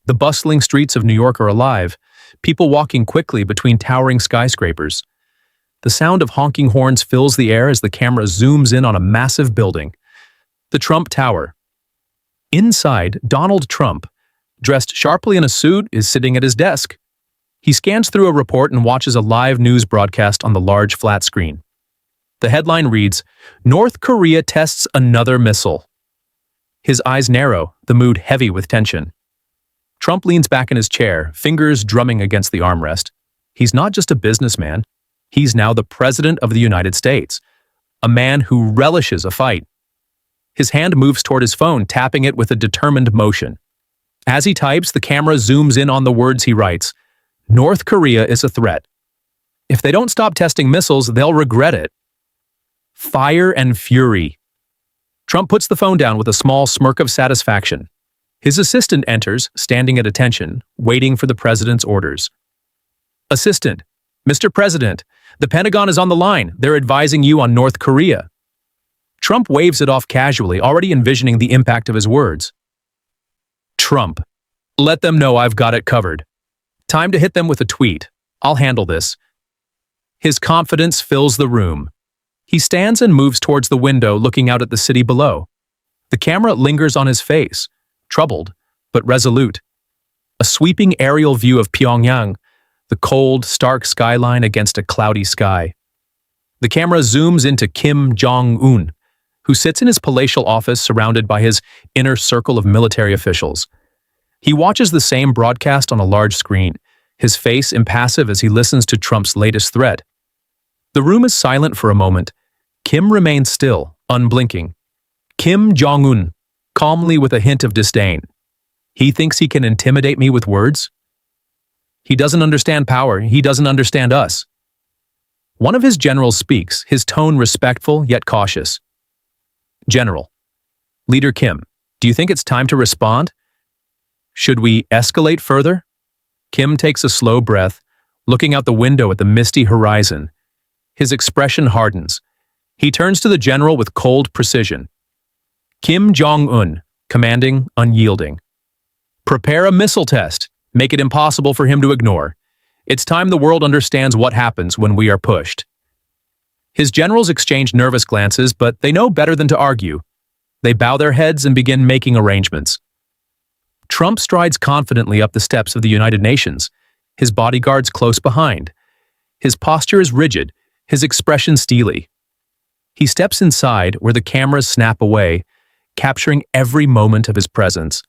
The bustling streets of New York are alive, people walking quickly between towering skyscrapers. The sound of honking horns fills the air as the camera zooms in on a massive building. The Trump Tower. Inside, Donald Trump, dressed sharply in a suit, is sitting at his desk. He scans through a report and watches a live news broadcast on the large flat screen. The headline reads, "North Korea tests another missile." His eyes narrow, the mood heavy with tension. Trump leans back in his chair, fingers drumming against the armrest. He's not just a businessman. He's now the President of the United States, a man who relishes a fight. His hand moves toward his phone, tapping it with a determined motion. As he types, the camera zooms in on the words he writes. North Korea is a threat. If they don't stop testing missiles, they'll regret it. Fire and fury. Trump puts the phone down with a small smirk of satisfaction. His assistant enters, standing at attention, waiting for the president's orders. Assistant, Mr. President, the Pentagon is on the line. They're advising you on North Korea. Trump waves it off casually, already envisioning the impact of his words. Trump, let them know I've got it covered. Time to hit them with a tweet. I'll handle this. His confidence fills the room. He stands and moves towards the window, looking out at the city below. The camera lingers on his face, troubled, but resolute. A sweeping aerial view of Pyongyang, the cold, stark skyline against a cloudy sky. The camera zooms into Kim Jong-un, who sits in his palatial office surrounded by his inner circle of military officials. He watches the same broadcast on a large screen, his face impassive as he listens to Trump's latest threat. The room is silent for a moment. Kim remains still, unblinking. Kim Jong-un, calmly with a hint of disdain. He thinks he can intimidate me with words? He doesn't understand power. He doesn't understand us. One of his generals speaks, his tone respectful yet cautious. General, Leader Kim, do you think it's time to respond? Should we escalate further? Kim takes a slow breath, looking out the window at the misty horizon. His expression hardens. He turns to the general with cold precision. Kim Jong-un, commanding, unyielding. Prepare a missile test. Make it impossible for him to ignore. It's time the world understands what happens when we are pushed. His generals exchange nervous glances, but they know better than to argue. They bow their heads and begin making arrangements. Trump strides confidently up the steps of the United Nations, his bodyguards close behind. His posture is rigid, his expression steely. He steps inside where the cameras snap away, capturing every moment of his presence.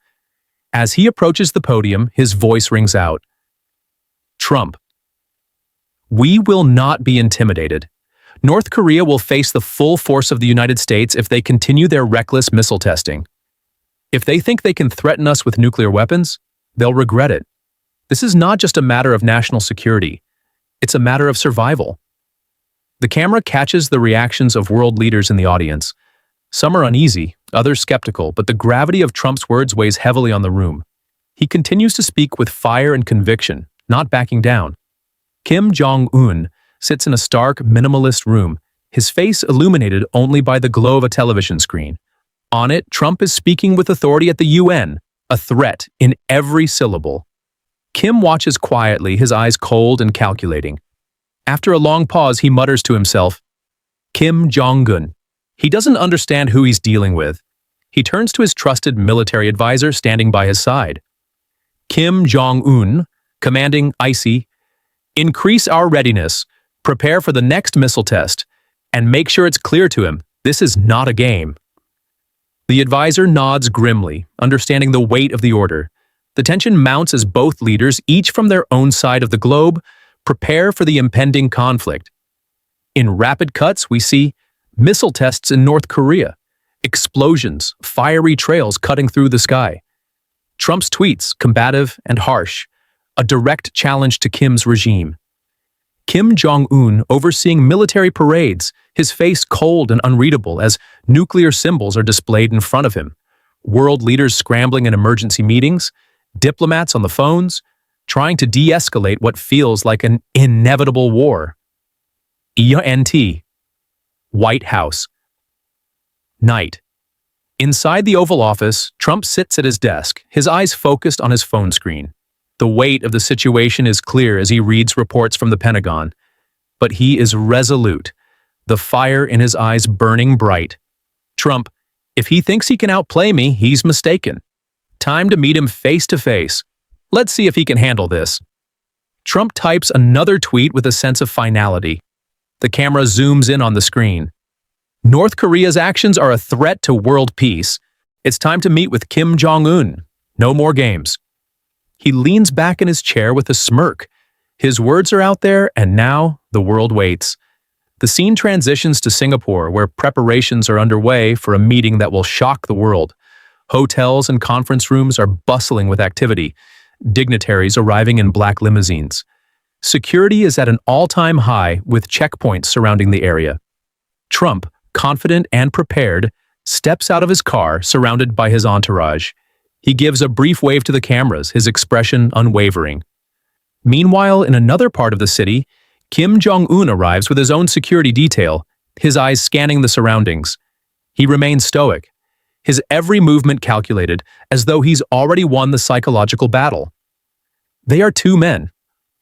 As he approaches the podium, his voice rings out. Trump. We will not be intimidated. North Korea will face the full force of the United States if they continue their reckless missile testing. If they think they can threaten us with nuclear weapons, they'll regret it. This is not just a matter of national security. It's a matter of survival. The camera catches the reactions of world leaders in the audience. Some are uneasy, others skeptical, but the gravity of Trump's words weighs heavily on the room. He continues to speak with fire and conviction, not backing down. Kim Jong-un sits in a stark, minimalist room, his face illuminated only by the glow of a television screen. On it, Trump is speaking with authority at the UN, a threat in every syllable. Kim watches quietly, his eyes cold and calculating. After a long pause, he mutters to himself, Kim Jong-un. He doesn't understand who he's dealing with. He turns to his trusted military advisor standing by his side. Kim Jong-un, commanding IC, increase our readiness, prepare for the next missile test, and make sure it's clear to him, this is not a game. The advisor nods grimly, understanding the weight of the order. The tension mounts as both leaders, each from their own side of the globe, prepare for the impending conflict. In rapid cuts, we see missile tests in North Korea, explosions, fiery trails cutting through the sky. Trump's tweets, combative and harsh, a direct challenge to Kim's regime. Kim Jong-un overseeing military parades, his face cold and unreadable as nuclear symbols are displayed in front of him. World leaders scrambling in emergency meetings, diplomats on the phones, trying to de-escalate what feels like an inevitable war. ENT. White House. Night. Inside the Oval Office, Trump sits at his desk, his eyes focused on his phone screen. The weight of the situation is clear as he reads reports from the Pentagon. But he is resolute, the fire in his eyes burning bright. Trump, if he thinks he can outplay me, he's mistaken. Time to meet him face to face. Let's see if he can handle this. Trump types another tweet with a sense of finality. The camera zooms in on the screen. North Korea's actions are a threat to world peace. It's time to meet with Kim Jong-un. No more games. He leans back in his chair with a smirk. His words are out there, and now the world waits. The scene transitions to Singapore, where preparations are underway for a meeting that will shock the world. Hotels and conference rooms are bustling with activity, dignitaries arriving in black limousines. Security is at an all-time high with checkpoints surrounding the area. Trump, confident and prepared, steps out of his car surrounded by his entourage. He gives a brief wave to the cameras, his expression unwavering. Meanwhile, in another part of the city, Kim Jong-un arrives with his own security detail, his eyes scanning the surroundings. He remains stoic, his every movement calculated, as though he's already won the psychological battle. They are two men,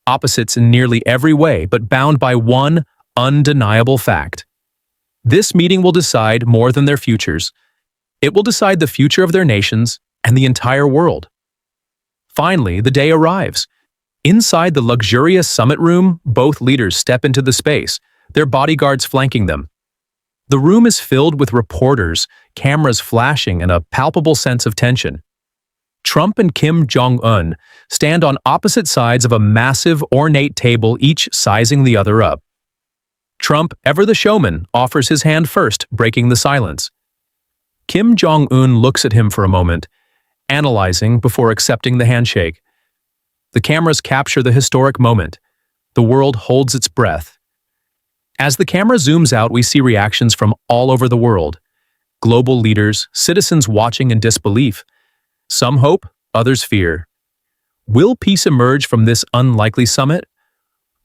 opposites in nearly every way, but bound by one undeniable fact. This meeting will decide more than their futures. It will decide the future of their nations and the entire world. Finally, the day arrives. Inside the luxurious summit room, both leaders step into the space, their bodyguards flanking them. The room is filled with reporters, cameras flashing, and a palpable sense of tension. Trump and Kim Jong-un stand on opposite sides of a massive, ornate table, each sizing the other up. Trump, ever the showman, offers his hand first, breaking the silence. Kim Jong-un looks at him for a moment, analyzing before accepting the handshake. The cameras capture the historic moment. The world holds its breath. As the camera zooms out, we see reactions from all over the world. Global leaders, citizens watching in disbelief. Some hope, others fear. Will peace emerge from this unlikely summit?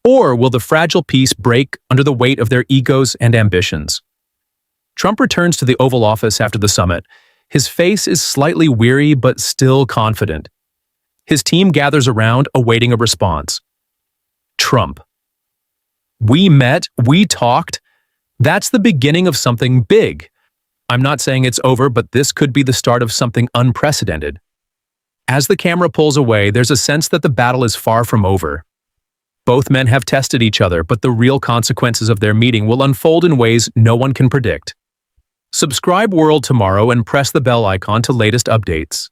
Or will the fragile peace break under the weight of their egos and ambitions? Trump returns to the Oval Office after the summit. His face is slightly weary but still confident. His team gathers around, awaiting a response. Trump. We met, we talked. That's the beginning of something big. I'm not saying it's over, but this could be the start of something unprecedented. As the camera pulls away, there's a sense that the battle is far from over. Both men have tested each other, but the real consequences of their meeting will unfold in ways no one can predict. Subscribe World tomorrow and press the bell icon to latest updates.